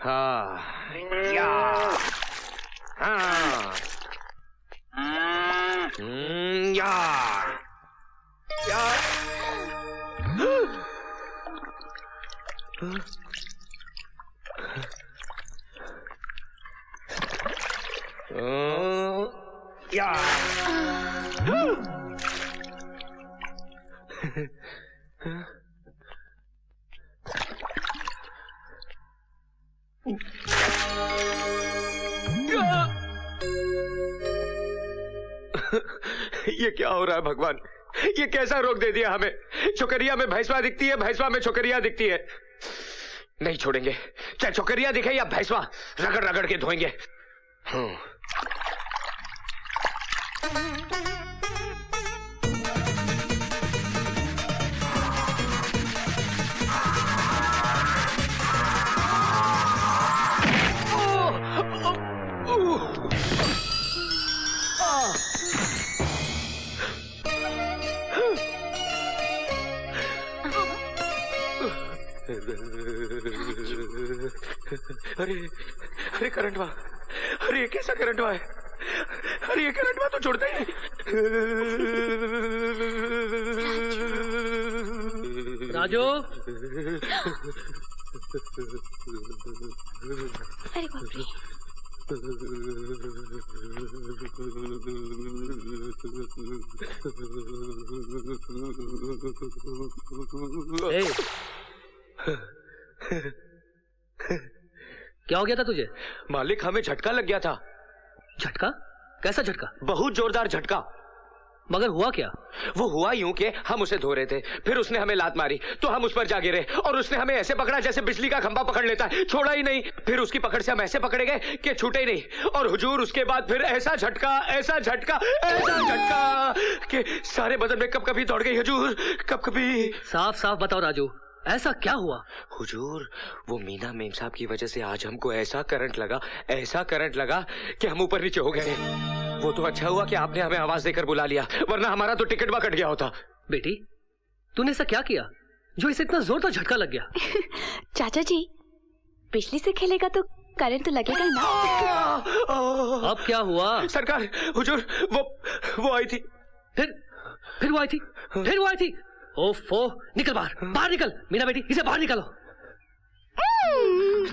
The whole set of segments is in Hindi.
हाँ या हाँ या या या ये क्या हो रहा है भगवान? ये कैसा रोग दे दिया हमें? छोकरिया में भैंसवा दिखती है, भैंसवा में छोकरिया दिखती है। नहीं छोड़ेंगे, चाहे छोकरिया दिखे या भैंसवा, रगड़ रगड़ के धोएंगे। अरे अरे करंटवा, अरे कैसा करंटवा है? अरे ये करंटवा तो छोड़ता ही नहीं। राजू, अरे बाप रे। क्या हो गया था तुझे? मालिक, हमें झटका लग गया था। झटका? कैसा झटका? बहुत जोरदार झटका। मगर हुआ क्या? वो हुआ यूं कि हम उसे धो रहे थे, फिर उसने हमें लात मारी तो हम उस पर जा गिरे और उसने हमें ऐसे पकड़ा जैसे बिजली का खंभा पकड़ लेता है, छोड़ा ही नहीं। फिर उसकी पकड़ से हम ऐसे पकड़े गए कि छूटे ही नहीं। और हुजूर उसके बाद फिर ऐसा झटका, ऐसा झटका, ऐसा झटका कि सारे बदन में कब-कभी दौड़ गई हुजूर, कब-कभी। साफ साफ बताओ राजू, ऐसा क्या हुआ? हुजूर, वो मीना मेम साहब की वजह से आज हमको ऐसा करंट लगा, ऐसा करंट लगा कि हम ऊपर नीचे हो गए। वो तो अच्छा हुआ कि आपने हमें आवाज देकर बुला लिया, वरना हमारा तो टिकट कट गया होता। बेटी, तूने ऐसा क्या किया जो इसे इतना जोरदार झटका लग गया? चाचा जी, बिजली से खेलेगा तो करंट तो लगेगा ही ना। अब क्या हुआ? सरकार, हुजूर, वो आई थी। फिर वो आई थी? फिर वो आई थी? ओफो, निकल बाहर, बाहर निकल। मीना बेटी, इसे बाहर निकालो।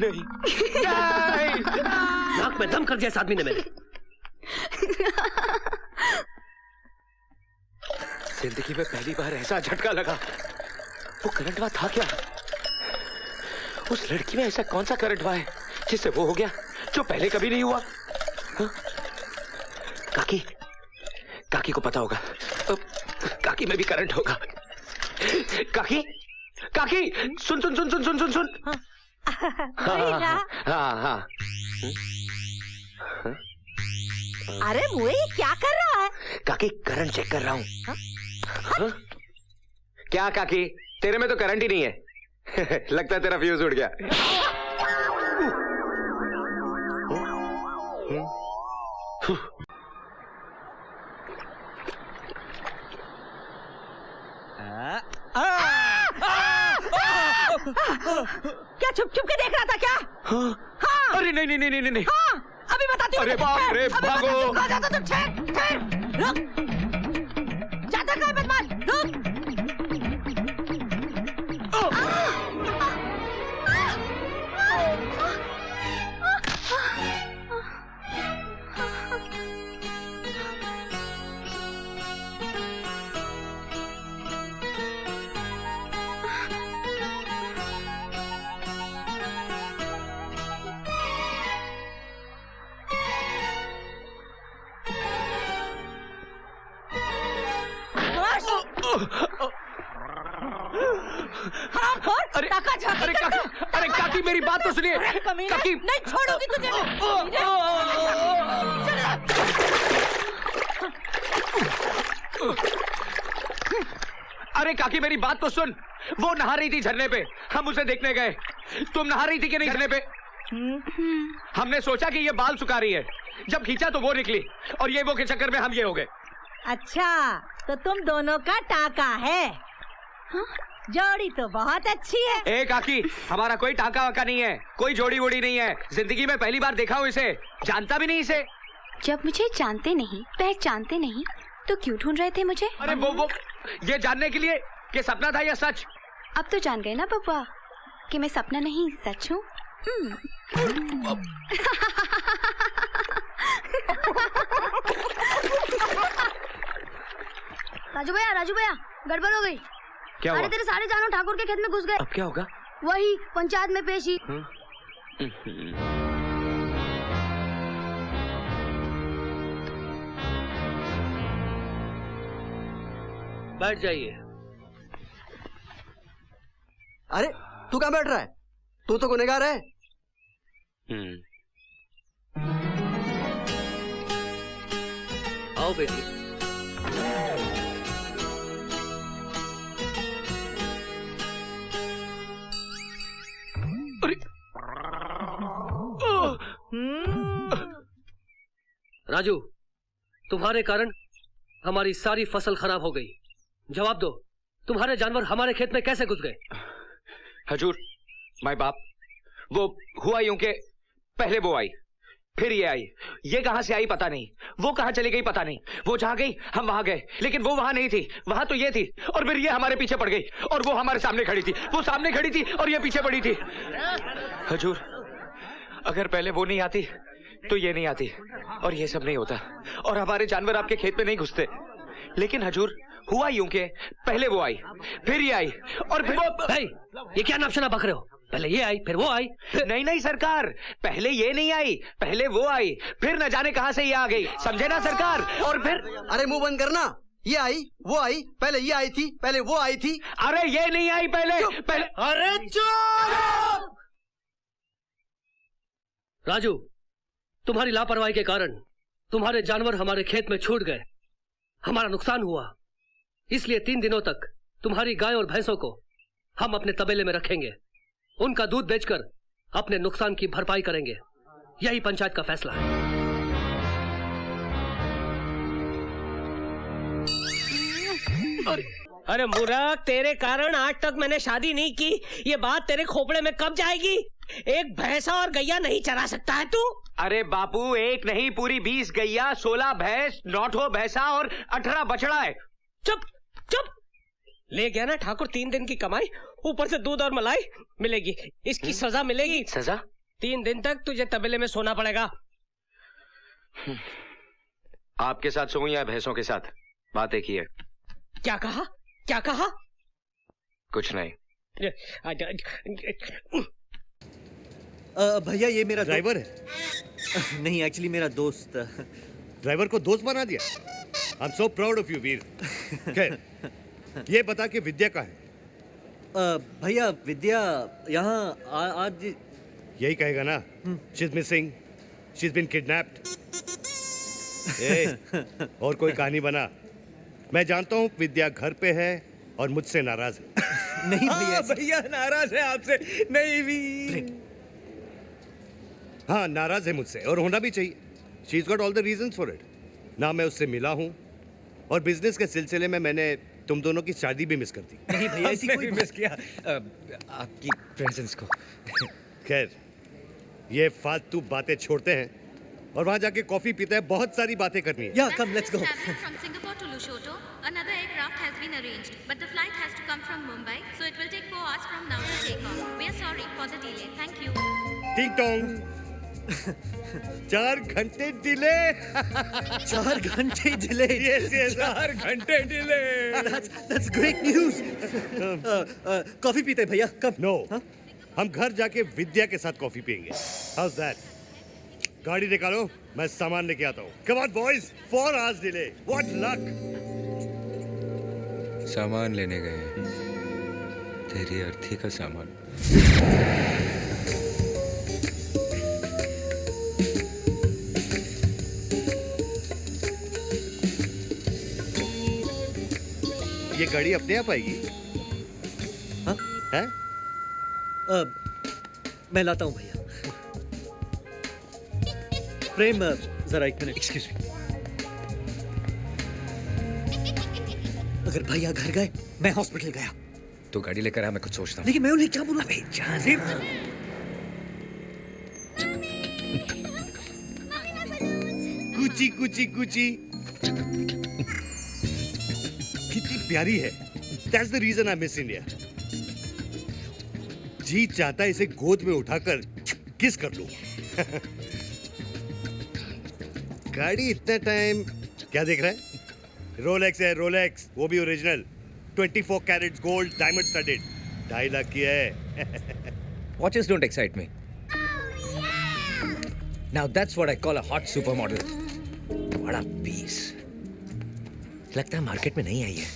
नहीं। नाक में दम कर दिया इस आदमी ने मेरे। जिंदगी में पहली बार ऐसा झटका लगा। वो करंटवा था क्या? उस लड़की में ऐसा कौन सा करंटवा है जिससे वो हो गया जो पहले कभी नहीं हुआ? काकी, काकी को पता होगा, काकी में भी करंट होगा। काकी, काकी, सुन सुन सुन सुन सुन सुन सुन। हाँ। अरे मुए, क्या कर रहा है? काकी, करंट चेक कर रहा हूँ। क्या काकी, तेरे में तो करंट ही नहीं है। लगता है तेरा फ्यूज उड़ गया। क्या छुप छुप के देख रहा था क्या? हाँ। अरे नहीं। हाँ, अभी बताती हूँ। अरे बाप रे, भागो। जाता तुम, ठहर, रुक। जाता कहाँ बदमाश, रुक। अरे काकी, मेरी बात तो सुनिए। काकी, नहीं छोड़ूंगी तुझे। अरे काकी, मेरी बात तो सुन। वो नहा रही थी झरने पे, हम उसे देखने गए। तुम नहा रही थी कि नहीं झरने पे? हमने सोचा कि ये बाल सुखा रही है, जब खींचा तो वो निकली और ये वो के चक्कर में हम ये हो गए। अच्छा, तो तुम दोनों का टाका है? हाँ? जोड़ी तो बहुत अच्छी है। ए काकी, हमारा कोई टाका वाका नहीं है, कोई जोड़ी वोड़ी नहीं है। जिंदगी में पहली बार देखा हूँ इसे, जानता भी नहीं इसे। जब मुझे जानते नहीं पहचानते नहीं तो क्यों ढूंढ रहे थे मुझे? अरे वो ये जानने के लिए कि सपना था या सच। अब तो जान गए ना बब्बा कि मैं सपना नहीं सच हूँ। राजू भैया गड़बड़ हो गई। क्या हुआ? अरे तेरे सारे जानवर ठाकुर के खेत में घुस गए। अब क्या होगा? वही पंचायत में पेशी। बैठ जाइए। अरे तू कहाँ बैठ रहा है? तू तो गुनहगार है। आओ बेटी। राजू, तुम्हारे कारण हमारी सारी फसल खराब हो गई। जवाब दो, तुम्हारे जानवर हमारे खेत में कैसे घुस गए? हजूर, माय बाप, वो हुआ यूं के पहले वो आई, फिर ये आई। ये कहां से आई पता नहीं, वो कहां चली गई पता नहीं। वो जहां गई हम वहां गए, लेकिन वो वहां नहीं थी, वहां तो ये थी। और फिर ये हमारे पीछे पड़ गई और वो हमारे सामने खड़ी थी। वो सामने खड़ी थी और ये पीछे पड़ी थी। हजूर, अगर पहले वो नहीं आती तो ये नहीं आती और ये सब नहीं होता और हमारे जानवर आपके खेत में नहीं घुसते। लेकिन हजूर, हुआ यूं के पहले वो आई, फिर ये आई और फिर वो। ये क्या नापशना बक रहे हो? पहले ये आई, फिर वो आई। नहीं सरकार, पहले ये नहीं आई, पहले वो आई, फिर न जाने कहां से ये आ गई। समझे ना सरकार? और फिर। अरे मुंह बंद करना। ये आई, वो आई, पहले ये आई थी, पहले वो आई थी। अरे ये नहीं आई पहले। अरे चुप! राजू, तुम्हारी लापरवाही के कारण तुम्हारे जानवर हमारे खेत में छूट गए, हमारा नुकसान हुआ। इसलिए 3 दिनों तक तुम्हारी गाय और भैंसों को हम अपने तबेले में रखेंगे। उनका दूध बेचकर अपने नुकसान की भरपाई करेंगे। यही पंचायत का फैसला है। अरे मूर्ख, तेरे कारण आज तक मैंने शादी नहीं की। ये बात तेरे खोपड़े में कब जाएगी? एक भैंसा और गैया नहीं चरा सकता है तू? अरे बापू, एक नहीं पूरी 20 गैया, 16 भैंस, 9 भैंसा और 18 बछड़ा है। चुप चुप। ले गया ना ठाकुर 3 दिन की कमाई, ऊपर से दूध और मलाई मिलेगी। इसकी सजा मिलेगी। सजा? 3 दिन तक तुझे तबेले में सोना पड़ेगा। आपके साथ सोऊं या भैंसों के साथ? बातें की है। क्या कहा? क्या कहा? कुछ नहीं। भैया ये मेरा ड्राइवर है। नहीं, एक्चुअली मेरा दोस्त। ड्राइवर को दोस्त बना दिया। I am so proud of you Veer. खैर, ये बता कि विद्या कहाँ है? भैया विद्या यहाँ आज। यही कहेगा ना, she is missing, she is been kidnapped. और कोई कहानी बना। मैं जानता हूँ विद्या घर पे है और मुझसे नाराज है। नहीं भैया, भैया नाराज है आपसे। नहीं वीर, हाँ नाराज है मुझसे और होना भी चाहिए। She is got all the reasons for it. ना मैं उससे मिला हूँ और बिजनेस के सिलसिले में मैंने तुम दोनों की शादी भी मिस कर दी। नहीं भैया, ऐसी कोई मिस किया आपकी प्रेजेंस को। खैर, ये फालतू बातें छोड़ते हैं और वहाँ जाके कॉफी पीते हैं। बहुत सारी बातें करनी है। या come, let's go. From Singapore to Lushoto, another aircraft has been arranged, but the flight has to come from Mumbai, so it will take 4 hours from now to take off. We are sorry for the delay. Thank you. टिंग टोंग। 4 घंटे डिले। 4 घंटे डिले। Yes, 4 घंटे delay. That's great news. Coffee पीते हैं भैया, कब? नो, हम घर जाके विद्या के साथ कॉफी पियेंगे। How's that? गाड़ी निकालो, मैं सामान लेके आता हूँ। Come on boys, 4 hours delay. What luck? सामान लेने गए, तेरी अर्थी का सामान। ये गाड़ी अपने आप आएगी? हाँ? हैं? मैं लाता हूँ भैया। प्रेम, जरा 1 मिनट। Excuse me. अगर भैया घर गए, मैं हॉस्पिटल गया, तू गाड़ी लेकर आ, मैं कुछ सोचता हूँ। लेकिन मैं उन्हें क्या बोलूं? अबे जान। कुची कुची कुची कितनी प्यारी है। That's the reason I miss India. जी चाहता है इसे गोद में उठाकर किस कर लूं। गाड़ी इतना टाइम क्या देख रहा है? रोलेक्स है, रोलेक्स, वो भी original, 24 carats gold, diamond studded, 2.5 lakh की है। Watches don't excite me. Now that's what I call a hot supermodel. बड़ा पीस। लगता है मार्केट में नहीं आई है।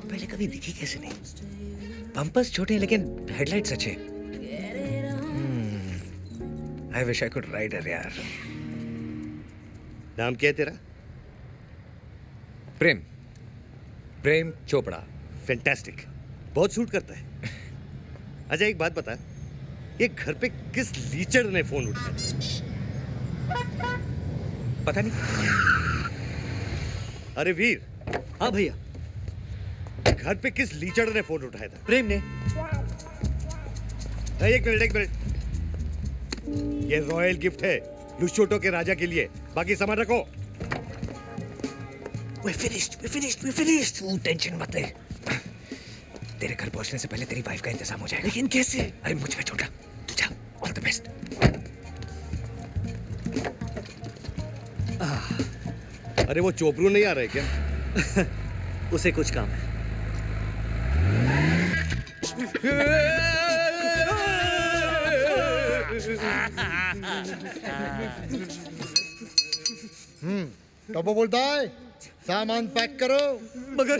पहले कभी दिखी कैसे नहीं? पंपर्स छोटे हैं लेकिन हेडलाइट्स अच्छे। I wish I could ride her यार। नाम क्या है तेरा? प्रेम। प्रेम चोपड़ा। फैंटास्टिक, बहुत सूट करता है। अच्छा एक बात बता, ये घर पे किस लीचड़ ने फोन उठाया? पता नहीं। अरे वीर, हाँ भैया। घर पे किस लीचड़ ने फोन उठाया था? प्रेम ने। एक मिनट। ये रॉयल गिफ्ट है लुशोटो के राजा के लिए, बाकी सामान रखो। We're finished. तू टेंशन मत ले। तेरे घर पहुंचने से पहले तेरी वाइफ का इंतजाम हो जाएगा। लेकिन कैसे? अरे मुझ पे छोड़, तू जा। All the best. अरे वो चोपरू नहीं आ रहा है क्या? उसे कुछ काम है। टोपो बोलता है सामान पैक करो। मगर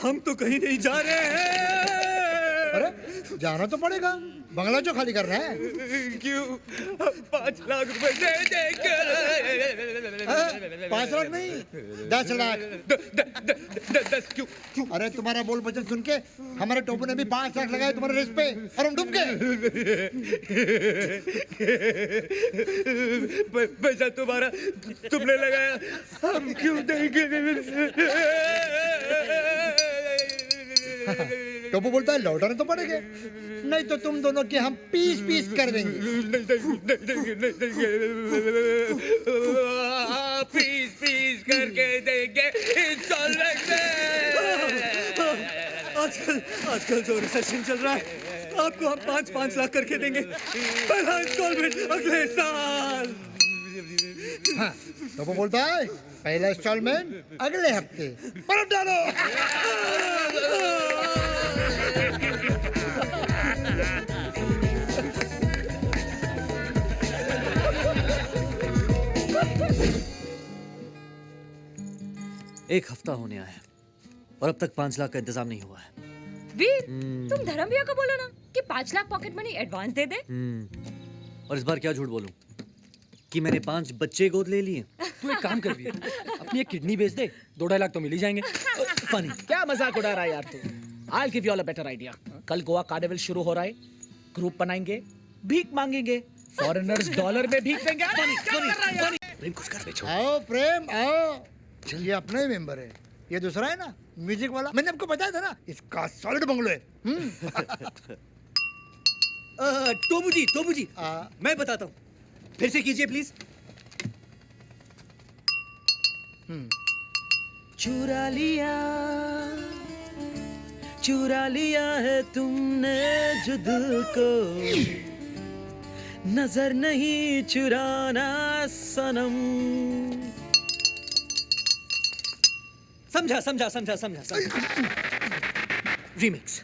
हम तो कहीं नहीं जा रहे हैं। अरे जाना तो पड़ेगा, बंगला जो खाली करना है। क्यों? 5 लाख रुपए दे देंगे। 5 लाख नहीं, 10 लाख। 10 क्यों? अरे तुम्हारा बोल वचन सुन के हमारे टोपो ने भी 5 लाख लगाए तुम्हारे रिस्क पे और हम डूब गए। पैसा तुम्हारा तुमने लगाया, हम क्यों देंगे? टोपो बोलता है लौटाने तो पड़ेंगे, नहीं तो तुम दोनों के हम पीस पीस कर देंगे। पीस करके देंगे इंस्टॉलमेंट में। आजकल जो रिसेशन चल रहा है, आपको हम 5-5 लाख करके देंगे, पहला इंस्टॉलमेंट अगले साल। हाँ, टोपो बोलता है पहला इंस्टॉलमेंट अगले हफ्ते। पलट डालो। एक हफ्ता होने आया है और अब तक 5 लाख का इंतजाम नहीं हुआ है। वीर, तुम धर्म भैया को बोलो ना कि 5 लाख पॉकेट मनी एडवांस दे दे। और इस बार क्या झूठ बोलूं कि मैंने 5 बच्चे गोद ले लिए। तू एक काम कर भी, अपनी एक किडनी बेच दे, 2-2.5 लाख तो मिल ही जाएंगे। फनी। क्या मजाक उड़ा रहा है यार तू? I'll give you all a better idea. कल गोवा कार्निवल शुरू हो रहा है, ग्रुप बनाएंगे, भीख मांगेंगे, फॉरेनर्स डॉलर में भीख देंगे। प्रेम कुछ कर बेचो। आओ प्रेम आओ, ये अपना ही मेंबर है, ये दूसरा है ना म्यूजिक वाला, मैंने आपको बताया था ना, इसका सॉलिड बंगलो है। टोबू जी, मैं बताता हूँ, फिर से कीजिए प्लीज। चुरा लिया है तुमने जो दिल को, नजर नहीं चुराना सनम। समझा। रीमिक्स।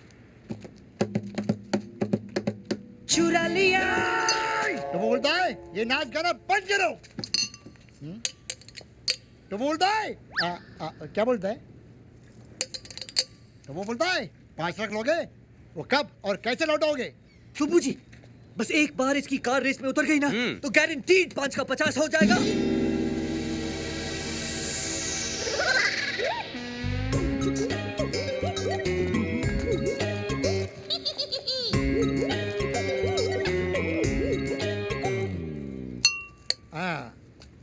चुरा लिया। तो बोलता है ये नाच गाना बंद करो। तो बोलता है क्या बोलता है? तो वो बोलता है 5 लाख लोगे, वो कब और कैसे लौटाओगे? टोबू जी, बस एक बार इसकी कार रेस में उतर गई ना तो गारंटीड 5 का 50 हो जाएगा। हाँ,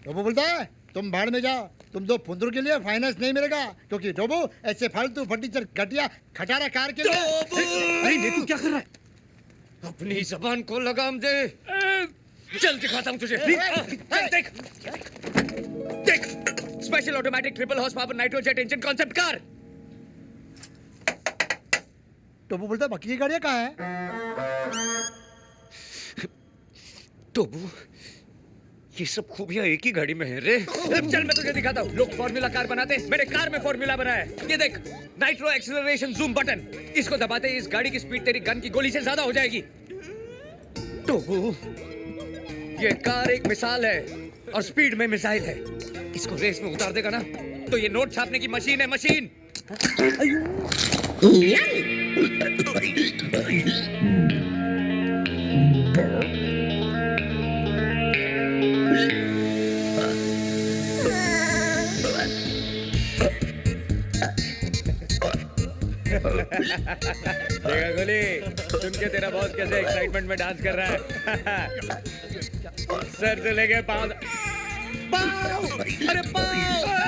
तो वो बोलता है तुम भाड़ में जाओ, तुम दो फुंदरू के लिए फाइनेंस नहीं मिलेगा, क्योंकि टोबू ऐसे फालतू फर्नीचर घटिया खटारा कार के लिए। अरे तू क्या कर रहा है? अपनी जबान को लगाम दे। चल दिखाता हूँ तुझे। चल देख देख, special automatic triple horse power nitrojet engine concept car. Tobu बोलता बाकी की गाड़ियाँ कहाँ है? टोबू, ये सब खूबियां एक ही गाड़ी में है रे। चल मैं तुझे दिखाता हूँ। लोग फॉर्मूला कार बनाते, मैंने कार में फॉर्मूला बनाया है। ये देख, नाइट्रो एक्सीलरेशन जूम बटन। इसको दबाते ही इस गाड़ी की स्पीड तेरी गन की गोली से ज्यादा हो जाएगी। टोबू, ये कार एक मिसाल है और स्पीड में मिसाइल है। इसको रेस में उतार देगा ना तो ये नोट छापने की मशीन है, मशीन। देखा गोली, सुन के तेरा बॉस कैसे एक्साइटमेंट में डांस कर रहा है। सर से लेके पाँव, पाँव, अरे पाँव,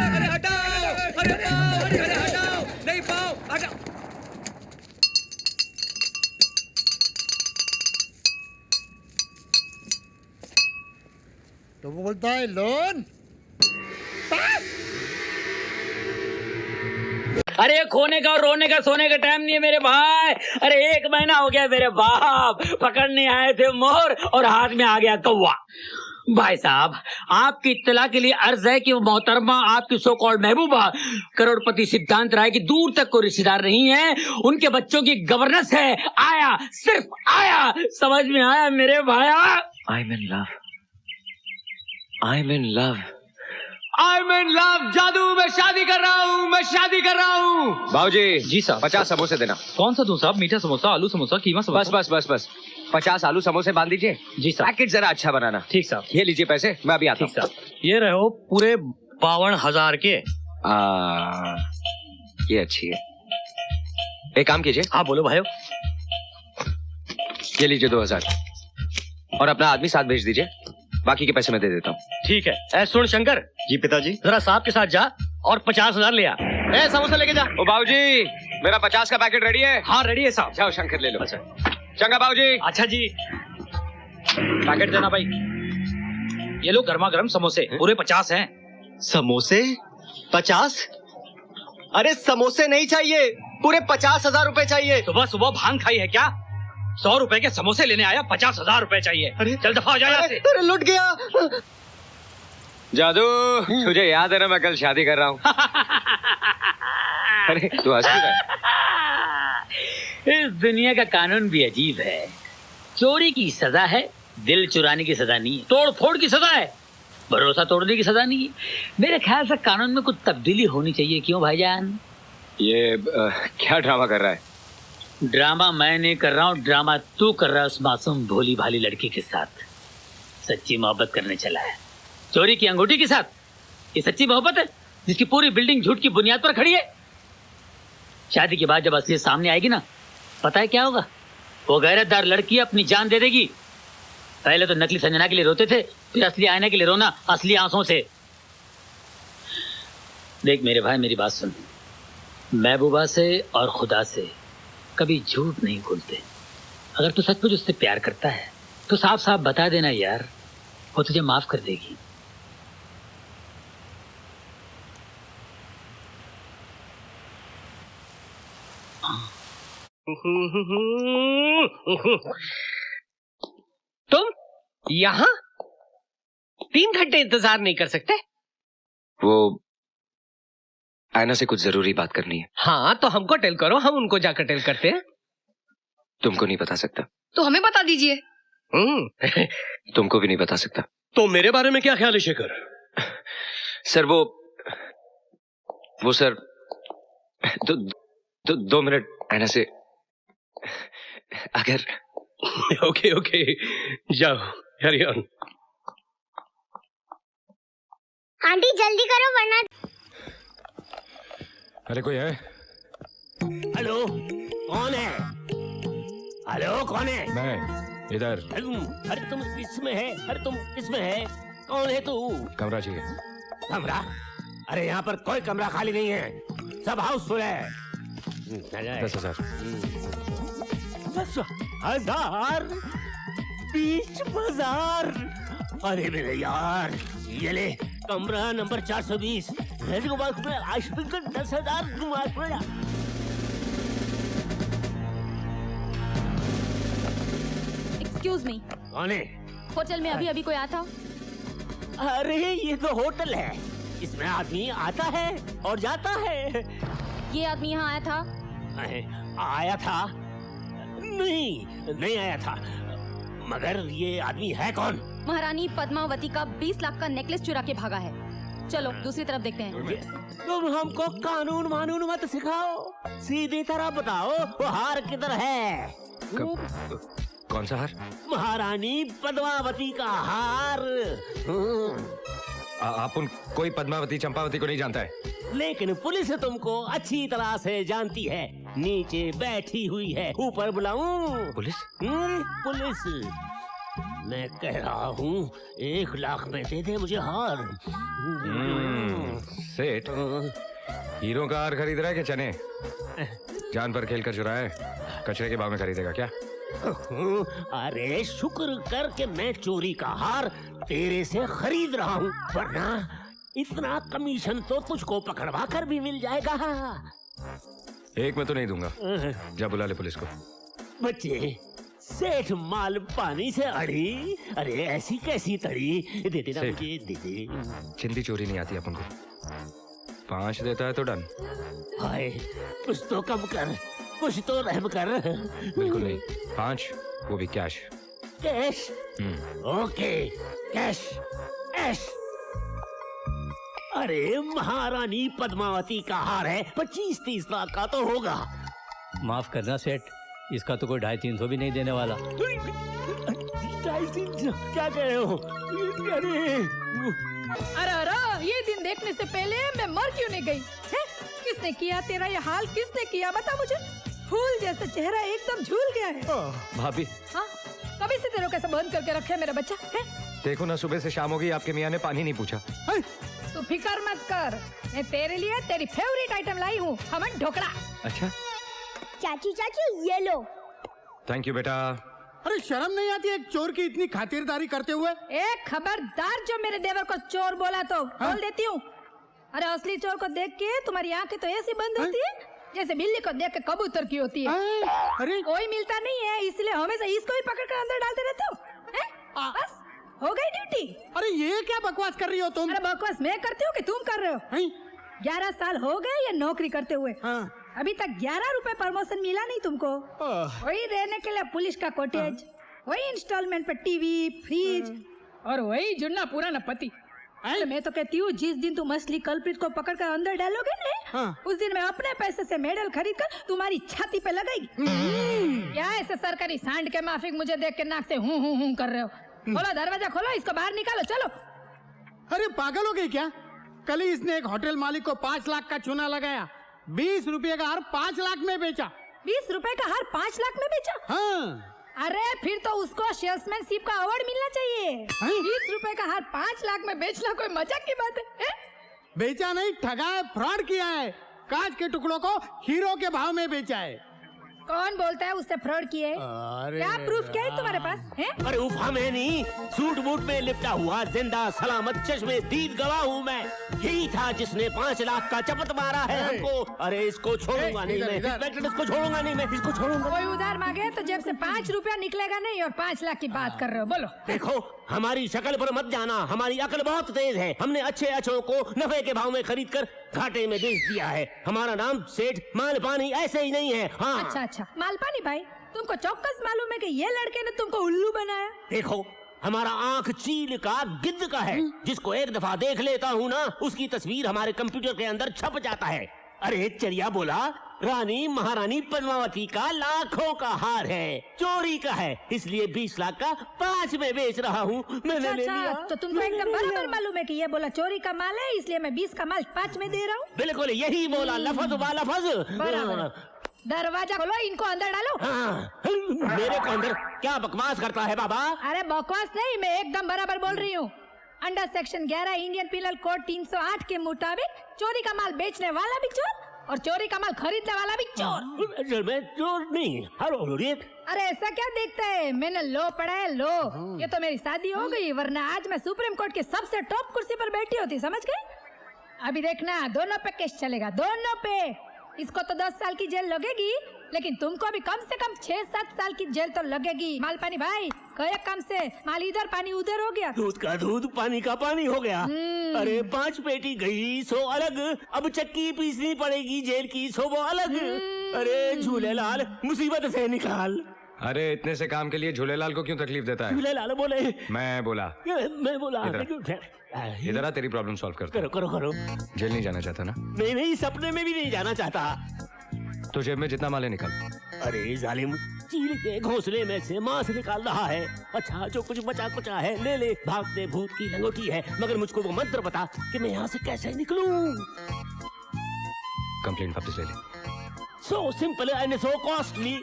अरे हटाओ, अरे पाँव, अरे हटाओ, नहीं पाँव, हटाओ। टोबू बोलता है लोन। अरे खोने का और रोने का सोने का टाइम नहीं है मेरे भाई। अरे 1 महीना हो गया मेरे बाप पकड़ने आए थे मोर और हाथ में आ गया कौवा। भाई साहब, आपकी इत्तला के लिए अर्ज है कि वो मोहतरमा आपकी सो कॉल्ड महबूबा करोड़पति सिद्धांत राय की दूर तक कोई रिश्तेदार नहीं है, उनके बच्चों की गवर्नेंस है। आया, सिर्फ आया, समझ में आया मेरे भाया। I am in love, I am in love, I am in love. Jadoo, मैं शादी कर रहा हूँ, मैं शादी कर रहा हूँ। बाबूजी। जी साहब। 50 समोसे देना। कौन सा दूं साहब? मीठा समोसा, आलू समोसा, कीमा समोसा? बस बस बस बस 50 आलू समोसे बांध दीजिए। जी साहब। पैकेट जरा अच्छा बनाना। ठीक साहब। ये लीजिए पैसे, मैं अभी आता हूँ। ठीक साहब। ये रहो पूरे 52,000 के। ये अच्छी है। एक काम कीजिए। हाँ बोलो भाइयों। ये लीजिए 2000 और अपना आदमी साथ भेज दीजिए, बाकी के पैसे मैं दे देता हूँ। ठीक है। ए सुन शंकर। जी पिताजी। जरा साहब के साथ जा और 50,000 ले आ। ए समोसा लेके जा। ओ बाबूजी, मेरा 50 का पैकेट रेडी है? हाँ रेडी है साहब। जाओ शंकर ले लो। अच्छा चंगा बाबूजी। अच्छा जी। पैकेट देना भाई। ये लो गर्मा गर्म समोसे, पूरे 50 हैं। समोसे 50? अरे समोसे नहीं चाहिए, पूरे 50,000 रुपए चाहिए। सुबह सुबह भांग खाई है क्या? 100 रुपए के समोसे लेने आया, 50,000 रुपए चाहिए। अरे चल दफा हो जा यहाँ से। अरे लुट गया। जादू, तुझे याद है ना मैं कल शादी कर रहा हूँ? अरे तू हंस क्यों रहा है? इस दुनिया का कानून भी अजीब है। चोरी की सजा है, दिल चुराने की सजा नहीं है। तोड़ फोड़ की सजा है, भरोसा तोड़ने की सजा नहीं है। मेरे ख्याल से कानून में कुछ तब्दीली होनी चाहिए। क्यों भाईजान? ये क्या ड्रामा कर रहा है? ड्रामा मैं नहीं कर रहा हूँ, ड्रामा तू कर रहा है उस मासूम भोली भाली लड़की के साथ। सच्ची मोहब्बत करने चला है, चोरी की अंगूठी के साथ। ये सच्ची मोहब्बत है जिसकी पूरी बिल्डिंग झूठ की बुनियाद पर खड़ी है। शादी के बाद जब असलियत सामने आएगी ना, पता है क्या होगा? वो गैरतदार लड़की अपनी जान दे देगी। पहले तो नकली संजना के लिए रोते थे, फिर असली आईना के लिए रोना, असली आंसुओं से। देख मेरे भाई, मेरी बात सुन। महबूबा से और खुदा से कभी झूठ नहीं बोलते। अगर तू सचमुच उससे प्यार करता है तो साफ साफ बता देना यार, वो तुझे माफ कर देगी। तुम यहाँ 3 घंटे इंतजार नहीं कर सकते? वो आयना से कुछ जरूरी बात करनी है। हाँ तो हमको टेल करो, हम उनको जाकर टेल करते हैं। तुमको नहीं बता सकता तो हमें बता दीजिए। तुमको भी नहीं बता सकता। तो मेरे बारे में क्या ख्याल है शेखर? सर वो सर 2 मिनट आयना से अगर ओके ओके जाओ, कैरी ऑन। आंटी जल्दी करो वरना। अरे कोई है? हेलो कौन है? हेलो कौन है? मैं इधर। अरे तुम किसमें है? अरे तुम किसमें है? कौन है तू? कमरा चाहिए। कमरा? अरे यहाँ पर कोई कमरा खाली नहीं है, सब हाउसफुल है। 10,000। 10,000 बीच बाजार। अरे मेरे यार, ये ले कमरा नंबर 420। 10,000। एक्सक्यूज मी, कौन है? होटल में अभी अभी कोई आया था? अरे ये तो होटल है, इसमें आदमी आता है और जाता है। ये आदमी यहाँ आया था? आया था? नहीं आया था। मगर ये आदमी है कौन? महारानी पद्मावती का 20 लाख का नेकलेस चुरा के भागा है। चलो दूसरी तरफ देखते हैं। तुम हमको कानून मानून मत सिखाओ, सीधी तरह बताओ वो हार किधर है? कौन सा हार? महारानी पद्मावती का हार। आप कोई पद्मावती चंपावती को नहीं जानता है? लेकिन पुलिस तुमको अच्छी तरह से जानती है। नीचे बैठी हुई है, ऊपर बुलाऊं? पुलिस? पुलिस। मैं कह रहा हूँ 1 लाख में दे दे मुझे हार। सेठ, हीरो का हार खरीद रहा है कि चने? जान पर खेल कर चुराया है, कचरे के भाव में खरीदेगा क्या? अरे शुक्र कर के मैं चोरी का हार तेरे से खरीद रहा हूँ, वरना इतना कमीशन तो तुझको पकड़वा कर भी मिल जाएगा। एक में तो नहीं दूंगा। जा बुला ले पुलिस को। बच्चे, सेठ माल पानी से अड़ी, अरे ऐसी कैसी तड़ी? दे देना मुझे, दे दे। चिंदी चोरी नहीं आती अपन को। 5 देता है तो डन। हाय, कुछ तो कम कर, कुछ तो रहम कर। बिल्कुल नहीं, 5, वो भी कैश। कैश? Okay, cash. अरे महारानी पद्मावती का हार है, 25-30 लाख का तो होगा। माफ करना सेठ, इसका तो कोई 250-300 भी नहीं देने वाला। 250-300 क्या कह रहे हो? अरे ये दिन देखने से पहले मैं मर क्यों नहीं गई? है? किसने किया तेरा ये हाल? किसने किया बता मुझे? फूल जैसा चेहरा एकदम झूल गया है। भाभी, हाँ, कभी से तेरे को कैसे बंद करके रखे मेरा बच्चा है? देखो ना, सुबह से शाम हो गई, आपके मियाँ ने पानी नहीं पूछा। तू फिकर मत कर, मैं तेरे लिए तेरी फेवरेट आइटम लाई हूँ, खमन ढोकला। अच्छा चाची ये लो। थैंक यू बेटा। अरे शर्म नहीं आती एक चोर की इतनी खातिरदारी करते हुए? एक खबरदार जो मेरे देवर को चोर बोला तो बोल देती हूँ। अरे असली चोर को देख के तुम्हारी आंखें तो ऐसी बंद होती है जैसे बिल्ली को देख के कबूतर की होती है। अरे कोई मिलता नहीं है, इसलिए हमेशा इसको ही पकड़ कर अंदर डालते रहते हो। बस हो गई ड्यूटी। अरे ये क्या बकवास कर रही हो तुम? अरे बकवास मैं करती हूँ कि तुम कर रहे हो? 11 साल हो गए ये नौकरी करते हुए। अभी तक 11 रुपए प्रमोशन मिला नहीं तुमको। वही रहने के लिए पुलिस का कॉटेज, वही इंस्टॉलमेंट पे टीवी, फ्रिज और वही जुन्ना पुराना पति। मैं तो कहती हूँ जिस दिन तुम असली कल्प्रिट को पकड़ कर अंदर डालोगे ना, उस दिन मैं अपने पैसे से मेडल खरीद कर तुम्हारी छाती पे लगाएगी। क्या ऐसे सरकारी सांड के माफिक मुझे देख के नाक से हूँ कर रहे हो? खोलो दरवाजा, खोलो, इसको बाहर निकालो, चलो। अरे पागल हो गई क्या? कल ही इसने एक होटल मालिक को 5 लाख का चूना लगाया, 20 रुपए का हार 5 लाख में बेचा। 20 रुपए का हार 5 लाख में बेचा? हाँ। अरे फिर तो उसको सेल्समैनशिप का अवार्ड मिलना चाहिए। 20 रुपए का हार 5 लाख में बेचना कोई मजाक की बात है? बेचा नहीं, ठगा है, फ्रॉड किया है। कांच के टुकड़ों को हीरो के भाव में बेचा है। कौन बोलता है उससे फ्रॉड किए? क्या प्रूफ क्या है तुम्हारे पास? है? अरे उफा मैं नहीं, सूट बूट में लिपटा हुआ जिंदा सलामत चश्मे दीद गवाह हूँ मैं। यही था जिसने 5 लाख का चपत मारा है हमको। अरे इसको छोड़ूंगा नहीं मैं, इसको छोड़ूंगा नहीं मैं, इसको छोड़ूंगा। कोई उधार मांगे तो जेब से 5 रुपया निकलेगा नहीं, और 5 लाख की बात कर रहे हो? बोलो। देखो हमारी शक्ल पर मत जाना, हमारी अकल बहुत तेज है। हमने अच्छे अच्छों को नफे के भाव में खरीद कर घाटे में बेच दिया है। हमारा नाम सेठ मालपानी ऐसे ही नहीं है। हाँ। अच्छा मालपानी भाई, तुमको चौकस मालूम है कि ये लड़के ने तुमको उल्लू बनाया? देखो हमारा आंख चील का गिद्ध का है, जिसको एक दफा देख लेता हूँ ना, उसकी तस्वीर हमारे कंप्यूटर के अंदर छप जाता है। अरे चरिया बोला, रानी महारानी पद्मावती का लाखों का हार है, चोरी का है, इसलिए 20 लाख का 5 में बेच रहा हूँ। मैंने ले लिया। तो तुमको एकदम बराबर मालूम है कि ये बोला चोरी का माल है, इसलिए मैं 20 का माल 5 में दे रहा हूँ। बिल्कुल यही बोला, लफज बा लफज। दरवाजा खोलो, इनको अंदर डालो। मेरे को अंदर क्या बकवास करता है बाबा? अरे बकवास नहीं, मैं एकदम बराबर बोल रही हूँ। Under section 11 Indian penal code 308 के मुताबिक चोरी का माल बेचने वाला भी चोर और चोरी का माल खरीदने वाला भी चोर। मैं चोर नहीं। अरे ऐसा क्या देखता है, मैंने लो पढ़ा है लो। ये तो मेरी शादी हो गई, वरना आज मैं सुप्रीम कोर्ट की सबसे टॉप कुर्सी पर बैठी होती, समझ गए? अभी देखना दोनों पे केस चलेगा, दोनों पे। इसको तो 10 साल की जेल लगेगी, लेकिन तुमको भी कम से कम 6-7 साल की जेल तो लगेगी। माल पानी भाई कई काम से माल इधर पानी उधर हो गया। दूध का दूध पानी का पानी हो गया। अरे 5 पेटी गई 100 अलग, अब चक्की पीसनी पड़ेगी जेल की 100 वो अलग। अरे झूलेलाल मुसीबत से निकाल। अरे इतने से काम के लिए झूलेलाल को क्यों तकलीफ देता है? झूलेलाल बोले। मैं बोला इधर आ, तेरी प्रॉब्लम सॉल्व करता करो करो करो। जेल नहीं जाना चाहता ना? नहीं नहीं, सपने में भी नहीं जाना चाहता। तो जेब में जितना माल है निकाल। अरे जालिम, चील के घोंसले में से मांस निकाल रहा है। अच्छा जो कुछ बचा कुचा है ले ले, भागते भूत की लंगोटी है, मगर मुझको वो मंत्र बता कि मैं यहाँ से कैसे निकलूं। कंप्लेंट वापस ले ले। So simple and so costly.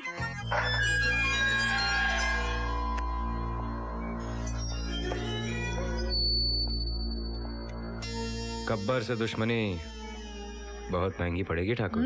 Gabbar से दुश्मनी बहुत महंगी पड़ेगी ठाकुर।